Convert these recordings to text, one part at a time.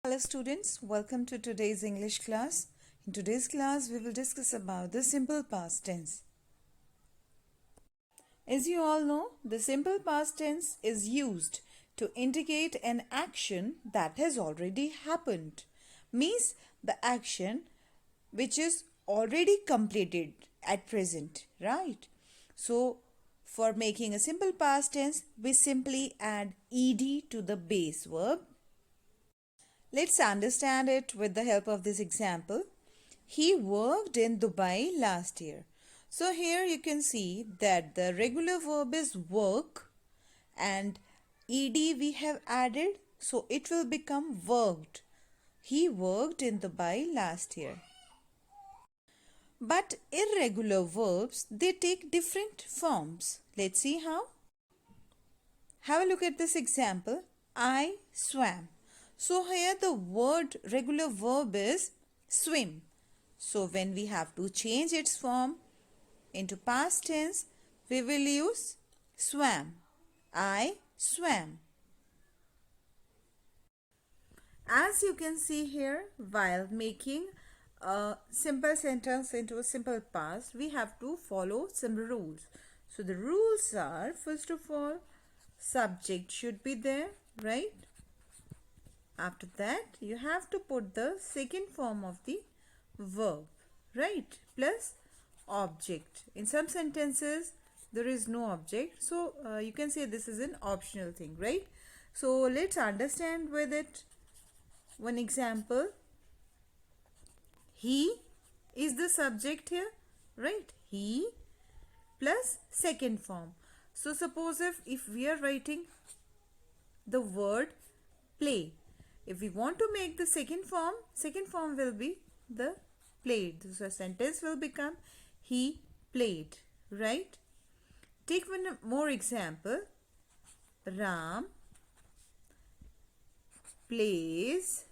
Hello students, welcome to today's English class. In today's class, we will discuss about the simple past tense. As you all know, the simple past tense is used to indicate an action that has already happened. Means the action which is already completed at present, right? So, for making a simple past tense, we simply add ed to the base verb. Let's understand it with the help of this example. He worked in Dubai last year. So here you can see that the regular verb is work and ed we have added, so it will become worked. He worked in Dubai last year. But irregular verbs, they take different forms. Let's see how. Have a look at this example. I swam. So here the word regular verb is swim. So when we have to change its form into past tense, we will use swam. I swam. As you can see here, while making a simple sentence into a simple past, we have to follow some rules. So the rules are, first of all, subject should be there, right? After that, you have to put the second form of the verb, right? Plus object. In some sentences, there is no object. So, you can say this is an optional thing, right? So, let's understand with it. One example. He is the subject here, right? He plus second form. So, suppose if we are writing the word play, if we want to make the second form will be the played. So sentence will become he played, right? Take one more example. Ram plays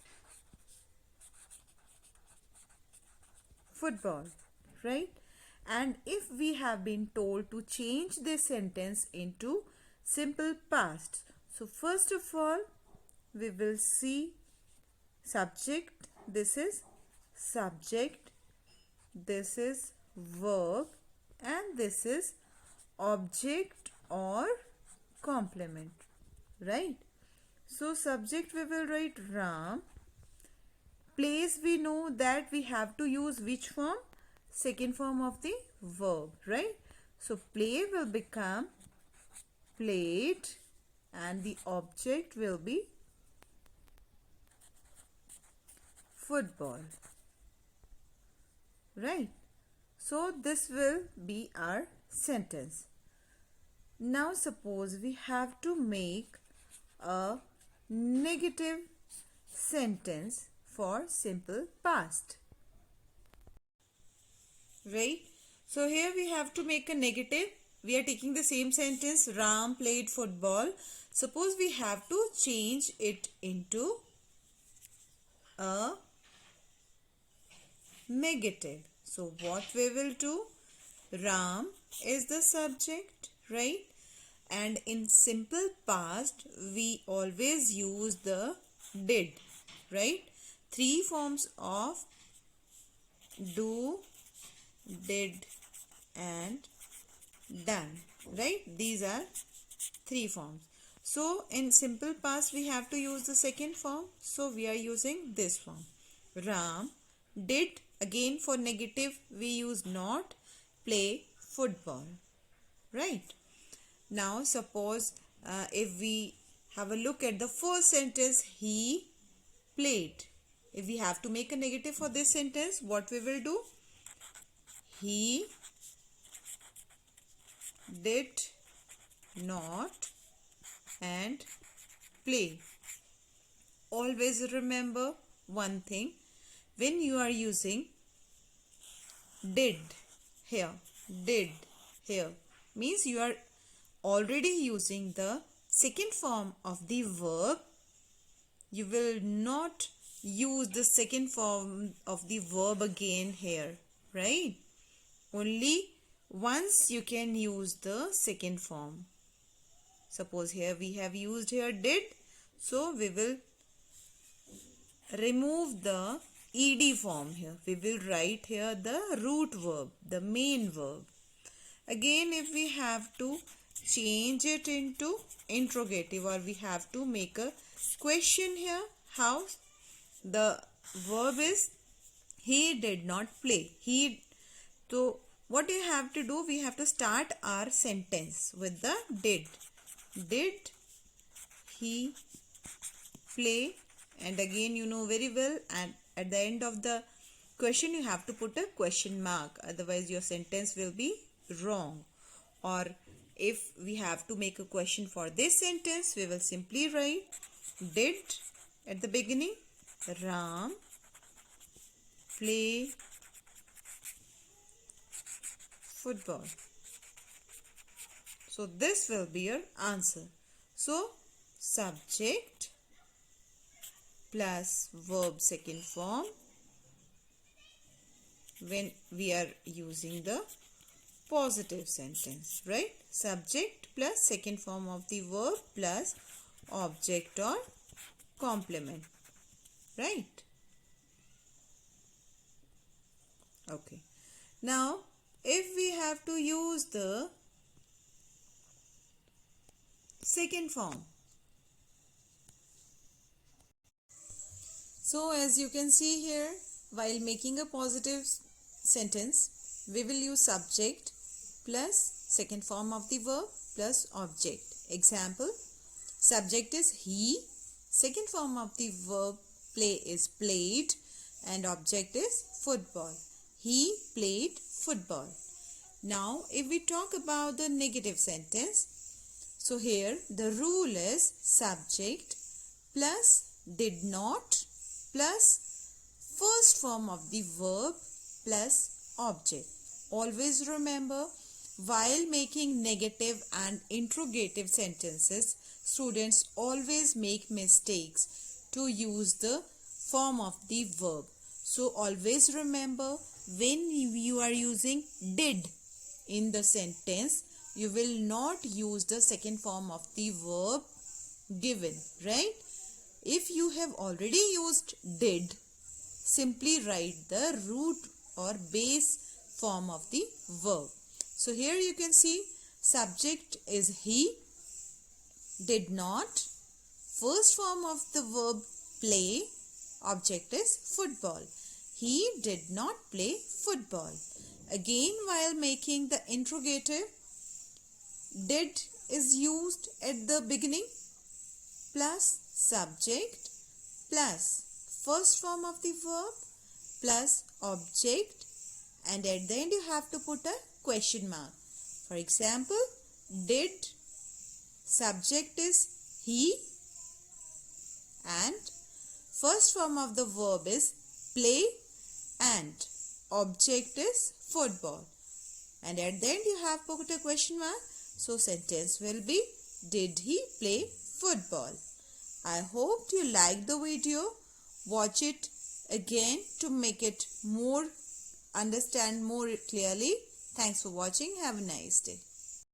football, right? And if we have been told to change this sentence into simple past, so first of all, we will see subject. This is subject, this is verb, and this is object or complement, right? So subject we will write Ram. Place we know that we have to use which form? Second form of the verb, right? So play will become played and the object will be football, right? So this will be our sentence. Now suppose we have to make a negative sentence for simple past, right? So here we have to make a negative. We are taking the same sentence, Ram played football. Suppose we have to change it into a negative. So what we will do? Ram is the subject, right? And in simple past, we always use the did, right? Three forms of do, did, and done, right? These are three forms. So in simple past, we have to use the second form. So we are using this form. Ram did. Again for negative, we use not, play football, right? Now suppose if we have a look at the first sentence, he played. If we have to make a negative for this sentence, what we will do? He did not and play. Always remember one thing. When you are using did here means you are already using the second form of the verb. You will not use the second form of the verb again here, right? Only once you can use the second form. Suppose here we have used here did, so we will remove the ed form here. We will write here the root verb, the main verb. Again, if we have to change it into interrogative, or we have to make a question here, how? The verb is he did not play. So what you have to do, we have to start our sentence with the did. Did he play? And again, you know very well, and at the end of the question you have to put a question mark, otherwise your sentence will be wrong. Or if we have to make a question for this sentence, we will simply write did at the beginning Ram play football. So this will be your answer. So subject plus verb second form when we are using the positive sentence, right? Subject plus second form of the verb plus object or complement, right? Okay. Now, if we have to use the second form, so as you can see here, while making a positive sentence, we will use subject plus second form of the verb plus object. Example, subject is he, second form of the verb play is played, and object is football. He played football. Now, if we talk about the negative sentence, so here the rule is subject plus did not plus first form of the verb plus object. Always remember, while making negative and interrogative sentences, students always make mistakes to use the form of the verb. So always remember, when you are using did in the sentence, you will not use the second form of the verb given, right? If you have already used did, simply write the root or base form of the verb. So here you can see subject is he, did not, first form of the verb play, object is football. He did not play football. Again, while making the interrogative, did is used at the beginning plus subject plus first form of the verb plus object, and at the end you have to put a question mark. For example, did, subject is he, and first form of the verb is play, and object is football, and at the end you have put a question mark. So sentence will be did he play football. I hope you like the video. Watch it again to make it understand more clearly. Thanks for watching. Have a nice day.